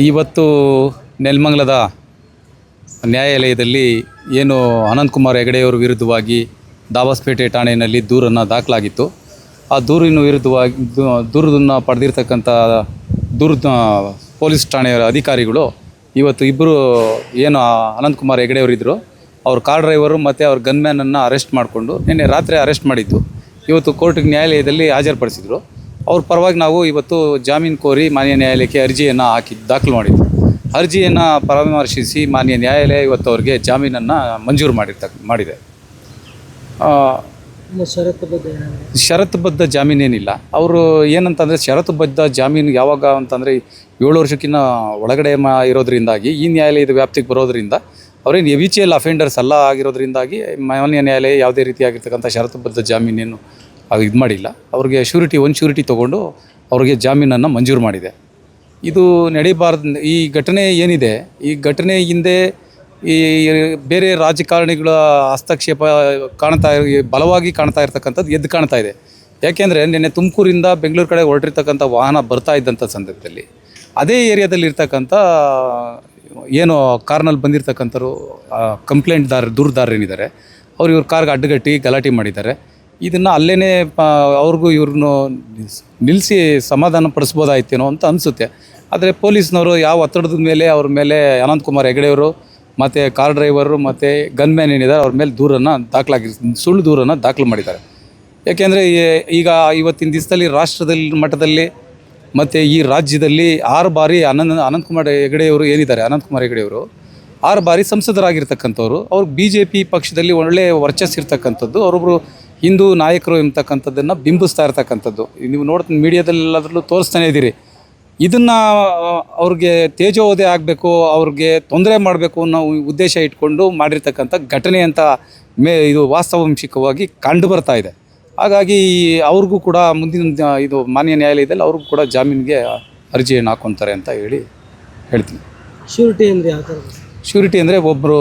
ಇವತ್ತು ನೆಲಮಂಗಲದ ನ್ಯಾಯಾಲಯದಲ್ಲಿ ಏನು ಅನಂತಕುಮಾರ್ ಹೆಗಡೆಯವರ ವಿರುದ್ಧವಾಗಿ ದಾಬಸ್ಪೇಟೆ ಠಾಣೆಯಲ್ಲಿ ದೂರನ್ನು ದಾಖಲಾಗಿತ್ತು. ಆ ದೂರಿನ ವಿರುದ್ಧವಾಗಿ ದೂರನ್ನು ಪಡೆದಿರ್ತಕ್ಕಂಥ ಪೊಲೀಸ್ ಠಾಣೆಯ ಅಧಿಕಾರಿಗಳು ಇವತ್ತು ಇಬ್ಬರು ಏನು ಅನಂತಕುಮಾರ್ ಹೆಗಡೆಯವರಿದ್ದರು ಅವ್ರ ಕಾರ್ ಡ್ರೈವರು ಮತ್ತು ಅವ್ರ ಗನ್ಮ್ಯಾನನ್ನು ಅರೆಸ್ಟ್ ಮಾಡಿಕೊಂಡು ನಿನ್ನೆ ರಾತ್ರಿ ಅರೆಸ್ಟ್ ಮಾಡಿದ್ದು ಇವತ್ತು ಕೋರ್ಟಿಗೆ ನ್ಯಾಯಾಲಯದಲ್ಲಿ ಹಾಜರುಪಡಿಸಿದರು. ಅವ್ರ ಪರವಾಗಿ ನಾವು ಇವತ್ತು ಜಾಮೀನು ಕೋರಿ ಮಾನ್ಯ ನ್ಯಾಯಾಲಯಕ್ಕೆ ಅರ್ಜಿಯನ್ನು ದಾಖಲು ಮಾಡಿದ್ದು. ಅರ್ಜಿಯನ್ನು ಪರಾಮರ್ಶಿಸಿ ಮಾನ್ಯ ನ್ಯಾಯಾಲಯ ಇವತ್ತು ಅವ್ರಿಗೆ ಜಾಮೀನನ್ನು ಮಂಜೂರು ಮಾಡಿದೆ. ಷರತ್ತುಬದ್ಧ ಜಾಮೀನೇನಿಲ್ಲ. ಅವರು ಏನಂತಂದರೆ ಷರತ್ತುಬದ್ಧ ಜಾಮೀನು ಯಾವಾಗ ಅಂತಂದರೆ 7 ವರ್ಷಕ್ಕಿಂತ ಒಳಗಡೆ ಇರೋದ್ರಿಂದಾಗಿ ಈ ನ್ಯಾಯಾಲಯದ ವ್ಯಾಪ್ತಿಗೆ ಬರೋದ್ರಿಂದ ಅವರೇನು ಎವಿಚಿಯಲ್ ಅಫೆಂಡರ್ಸ್ ಅಲ್ಲ ಆಗಿರೋದ್ರಿಂದಾಗಿ ಮಾನ್ಯ ನ್ಯಾಯಾಲಯ ಯಾವುದೇ ರೀತಿಯಾಗಿರ್ತಕ್ಕಂಥ ಷರತ್ತುಬದ್ಧ ಜಾಮೀನೇನು ಇದು ಮಾಡಿಲ್ಲ. ಅವ್ರಿಗೆ ಒಂದು ಶ್ಯೂರಿಟಿ ತೊಗೊಂಡು ಅವ್ರಿಗೆ ಜಾಮೀನನ್ನು ಮಂಜೂರು ಮಾಡಿದೆ. ಇದು ನಡೀಬಾರ್ದು. ಈ ಘಟನೆ ಏನಿದೆ, ಈ ಘಟನೆ ಹಿಂದೆ ಈ ಬೇರೆ ರಾಜಕಾರಣಿಗಳ ಹಸ್ತಕ್ಷೇಪ ಬಲವಾಗಿ ಕಾಣ್ತಾ ಇರ್ತಕ್ಕಂಥದ್ದು ಎದ್ದು ಕಾಣ್ತಾ ಇದೆ. ಯಾಕೆಂದರೆ ನಿನ್ನೆ ತುಮಕೂರಿಂದ ಬೆಂಗಳೂರು ಕಡೆ ಹೊರಟಿರ್ತಕ್ಕಂಥ ವಾಹನ ಬರ್ತಾ ಇದ್ದಂಥ ಸಂದರ್ಭದಲ್ಲಿ ಅದೇ ಏರಿಯಾದಲ್ಲಿ ಇರ್ತಕ್ಕಂಥ ಏನು ಕಾರ್ನಲ್ಲಿ ಬಂದಿರತಕ್ಕಂಥವ್ರು ದೂರದಾರರೇನಿದ್ದಾರೆ ಅವ್ರು ಇವ್ರ ಕಾರ್ಗೆ ಅಡ್ಡಗಟ್ಟಿ ಗಲಾಟೆ ಮಾಡಿದ್ದಾರೆ. ಇದನ್ನು ಅಲ್ಲೇ ಅವ್ರಿಗೂ ಇವ್ರನ್ನೂ ನಿಲ್ಲಿಸಿ ಸಮಾಧಾನ ಪಡಿಸ್ಬೋದಾಯ್ತೇನೋ ಅಂತ ಅನಿಸುತ್ತೆ. ಆದರೆ ಪೊಲೀಸ್ನವರು ಯಾವ ಒತ್ತಡದ ಮೇಲೆ ಅವ್ರ ಮೇಲೆ ಅನಂತಕುಮಾರ್ ಹೆಗಡೆಯವರು ಮತ್ತು ಕಾರ್ ಡ್ರೈವರು ಮತ್ತು ಗನ್ಮ್ಯಾನ್ ಏನಿದ್ದಾರೆ ಅವ್ರ ಮೇಲೆ ಸುಳ್ಳು ದೂರನ್ನು ದಾಖಲು ಮಾಡಿದ್ದಾರೆ. ಯಾಕೆಂದರೆ ಈಗ ಇವತ್ತಿನ ದಿವಸದಲ್ಲಿ ರಾಷ್ಟ್ರದಲ್ಲಿ ಮಟ್ಟದಲ್ಲಿ ಮತ್ತು ಈ ರಾಜ್ಯದಲ್ಲಿ 6 ಬಾರಿ ಅನಂತಕುಮಾರ್ ಹೆಗಡೆಯವರು ಏನಿದ್ದಾರೆ, ಅನಂತಕುಮಾರ್ ಹೆಗಡೆಯವರು 6 ಬಾರಿ ಸಂಸದರಾಗಿರ್ತಕ್ಕಂಥವ್ರು. ಅವ್ರಿಗೆ BJP ಪಕ್ಷದಲ್ಲಿ ಒಳ್ಳೆಯ ವರ್ಚಸ್ಸಿರ್ತಕ್ಕಂಥದ್ದು, ಅವರೊಬ್ಬರು ಹಿಂದೂ ನಾಯಕರು ಎಂಬತಕ್ಕಂಥದ್ದನ್ನು ಬಿಂಬಿಸ್ತಾ ಇರ್ತಕ್ಕಂಥದ್ದು ನೀವು ನೋಡ್ತೀನಿ, ಮೀಡಿಯಾದಲ್ಲೆಲ್ಲದರಲ್ಲೂ ತೋರಿಸ್ತಾನೆ ಇದ್ದೀರಿ. ಇದನ್ನು ಅವ್ರಿಗೆ ತೇಜೋವಧೆ ಆಗಬೇಕು, ಅವ್ರಿಗೆ ತೊಂದರೆ ಮಾಡಬೇಕು ಅನ್ನೋ ಉದ್ದೇಶ ಇಟ್ಕೊಂಡು ಮಾಡಿರ್ತಕ್ಕಂಥ ಘಟನೆ ಅಂತ ಇದು ವಾಸ್ತವಾಂಶಿಕವಾಗಿ ಕಂಡು ಬರ್ತಾ ಇದೆ. ಹಾಗಾಗಿ ಅವ್ರಿಗೂ ಕೂಡ ಮುಂದಿನ ಇದು ಮಾನ್ಯ ನ್ಯಾಯಾಲಯದಲ್ಲಿ ಅವ್ರಿಗೂ ಕೂಡ ಜಾಮೀನಿಗೆ ಅರ್ಜಿಯನ್ನು ಹಾಕ್ಕೊತಾರೆ ಅಂತ ಹೇಳ್ತೀನಿ. ಶ್ಯೂರಿಟಿ ಅಂದರೆ ಯಾವ ಥರ? ಶ್ಯೂರಿಟಿ ಅಂದರೆ ಒಬ್ಬರು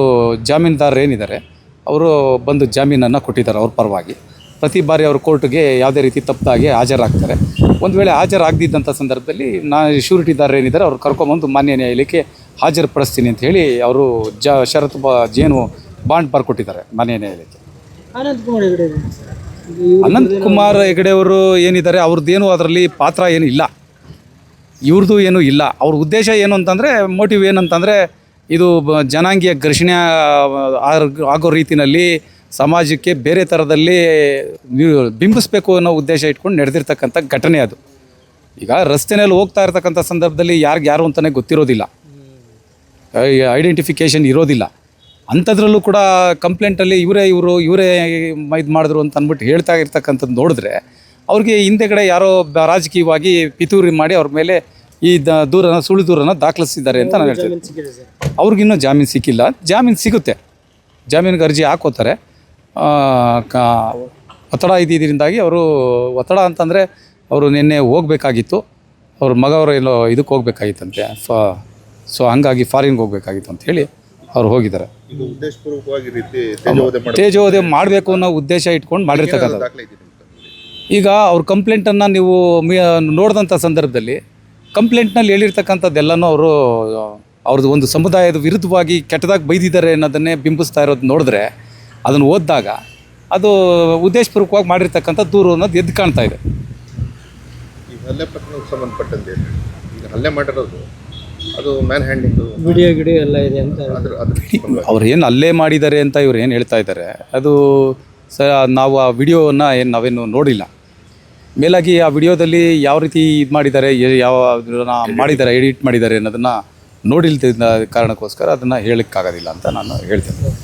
ಜಾಮೀನುದಾರರು ಏನಿದ್ದಾರೆ ಅವರು ಬಂದು ಜಾಮೀನನ್ನು ಕೊಟ್ಟಿದ್ದಾರೆ ಅವ್ರ ಪರವಾಗಿ. ಪ್ರತಿ ಬಾರಿ ಅವರು ಕೋರ್ಟ್ಗೆ ಯಾವುದೇ ರೀತಿ ತಪ್ಪಾಗಿ ಹಾಜರಾಗ್ತಾರೆ. ಒಂದು ವೇಳೆ ಹಾಜರಾಗದಿದ್ದಂಥ ಸಂದರ್ಭದಲ್ಲಿ ಶ್ಯೂರಿಟಿದಾರರು ಏನಿದ್ದಾರೆ ಅವ್ರು ಕರ್ಕೊಂಬಂದು ಮಾನ್ಯ ನ್ಯಾಯಾಲಯಕ್ಕೆ ಹಾಜರುಪಡಿಸ್ತೀನಿ ಅಂತ ಹೇಳಿ ಅವರು ಬಾಂಡ್ ಬರ್ಕೊಟ್ಟಿದ್ದಾರೆ ಮಾನ್ಯ ನ್ಯಾಯಾಲಯಕ್ಕೆ. ಅನಂತಕುಮಾರ್ ಹೆಗಡೆಯವರು ಏನಿದ್ದಾರೆ ಅವ್ರದ್ದೇನು ಅದರಲ್ಲಿ ಪಾತ್ರ ಏನು ಇಲ್ಲ, ಇವ್ರದ್ದು ಏನೂ ಇಲ್ಲ. ಅವ್ರ ಉದ್ದೇಶ ಏನು ಅಂತಂದರೆ ಮೋಟಿವ್ ಏನಂತಂದರೆ ಇದು ಜನಾಂಗೀಯ ಘರ್ಷಣೆ ಆಗೋ ರೀತಿಯಲ್ಲಿ ಸಮಾಜಕ್ಕೆ ಬೇರೆ ಥರದಲ್ಲಿ ಬಿಂಬಿಸಬೇಕು ಅನ್ನೋ ಉದ್ದೇಶ ಇಟ್ಕೊಂಡು ನಡೆದಿರ್ತಕ್ಕಂಥ ಘಟನೆ ಅದು. ಈಗ ರಸ್ತೆಯಲ್ಲಿ ಹೋಗ್ತಾ ಇರ್ತಕ್ಕಂಥ ಸಂದರ್ಭದಲ್ಲಿ ಯಾರು ಅಂತಲೇ ಗೊತ್ತಿರೋದಿಲ್ಲ, ಐಡೆಂಟಿಫಿಕೇಷನ್ ಇರೋದಿಲ್ಲ. ಅಂಥದ್ರಲ್ಲೂ ಕೂಡ ಕಂಪ್ಲೇಂಟಲ್ಲಿ ಇವರೇ ಇದು ಮಾಡಿದ್ರು ಅಂತ ಅಂದ್ಬಿಟ್ಟು ಹೇಳ್ತಾ ಇರ್ತಕ್ಕಂಥದ್ದು ನೋಡಿದ್ರೆ ಅವ್ರಿಗೆ ಹಿಂದೆಗಡೆ ಯಾರೋ ರಾಜಕೀಯವಾಗಿ ಪಿತೂರಿ ಮಾಡಿ ಅವ್ರ ಮೇಲೆ ಈ ಸುಳ್ಳು ದೂರನ್ನು ದಾಖಲಿಸಿದ್ದಾರೆ ಅಂತ ನಾನು ಹೇಳ್ತೀನಿ. ಅವ್ರಿಗಿನ್ನೂ ಜಾಮೀನು ಸಿಕ್ಕಿಲ್ಲ. ಜಾಮೀನು ಸಿಗುತ್ತೆ, ಜಾಮೀನಿಗೆ ಅರ್ಜಿ ಹಾಕೋತಾರೆ. ಒತ್ತಡ ಇದ್ದಿದ್ದರಿಂದಾಗಿ ಅವರು ಒತ್ತಡ ಅಂತಂದರೆ ಅವರು ನಿನ್ನೆ ಹೋಗಬೇಕಾಗಿತ್ತು, ಅವ್ರ ಮಗವರು ಎಲ್ಲೋ ಇದಕ್ಕೆ ಹೋಗ್ಬೇಕಾಗಿತ್ತಂತೆ, ಸೊ ಹಂಗಾಗಿ ಫಾರಿನ್ಗೆ ಹೋಗ್ಬೇಕಾಗಿತ್ತು ಅಂತ ಹೇಳಿ ಅವ್ರು ಹೋಗಿದ್ದಾರೆ. ತೇಜೋವಧೆ ಮಾಡಬೇಕು ಅನ್ನೋ ಉದ್ದೇಶ ಇಟ್ಕೊಂಡು ಮಾಡಿರ್ತಕ್ಕಂಥದ್ದು. ಈಗ ಅವ್ರ ಕಂಪ್ಲೇಂಟನ್ನು ನೀವು ನೋಡಿದಂಥ ಸಂದರ್ಭದಲ್ಲಿ ಕಂಪ್ಲೇಂಟ್ನಲ್ಲಿ ಹೇಳಿರ್ತಕ್ಕಂಥದ್ದೆಲ್ಲನೂ ಅವ್ರದ್ದು ಒಂದು ಸಮುದಾಯದ ವಿರುದ್ಧವಾಗಿ ಕೆಟ್ಟದಾಗಿ ಬೈದಿದ್ದಾರೆ ಅನ್ನೋದನ್ನೇ ಬಿಂಬಿಸ್ತಾ ಇರೋದು ನೋಡಿದ್ರೆ ಅದನ್ನು ಓದಿದಾಗ ಅದು ಉದ್ದೇಶಪೂರ್ವಕವಾಗಿ ಮಾಡಿರ್ತಕ್ಕಂಥ ದೂರು ಅನ್ನೋದು ಎದ್ದು ಕಾಣ್ತಾ ಇದೆ. ಈ ಹಲ್ಲೆ ಪ್ರಕರಣಕ್ಕೆ ಸಂಬಂಧಪಟ್ಟಂತೆ ಈಗ ಹಲ್ಲೆ ಮಾಡಿರೋದು ಅದು ಮ್ಯಾನ್ ಹ್ಯಾಂಡಿಂಗ್ ವಿಡಿಯೋ ಎಲ್ಲ ಇದೆ ಅಂತ ಅವ್ರು ಏನು ಹಲ್ಲೆ ಮಾಡಿದ್ದಾರೆ ಅಂತ ಇವ್ರು ಏನು ಹೇಳ್ತಾ ಇದ್ದಾರೆ ಅದು ನಾವು ಆ ವಿಡಿಯೋವನ್ನು ನಾವೇನು ನೋಡಿಲ್ಲ. ಮೇಲಾಗಿ ಆ ವಿಡಿಯೋದಲ್ಲಿ ಯಾವ ರೀತಿ ಇದು ಮಾಡಿದ್ದಾರೆ, ಮಾಡಿದ್ದಾರೆ, ಎಡಿಟ್ ಮಾಡಿದ್ದಾರೆ ಅನ್ನೋದನ್ನು ನೋಡಿಲ್ದ ಕಾರಣಕ್ಕೋಸ್ಕರ ಅದನ್ನು ಹೇಳೋಕ್ಕಾಗೋದಿಲ್ಲ ಅಂತ ನಾನು ಹೇಳ್ತೇನೆ.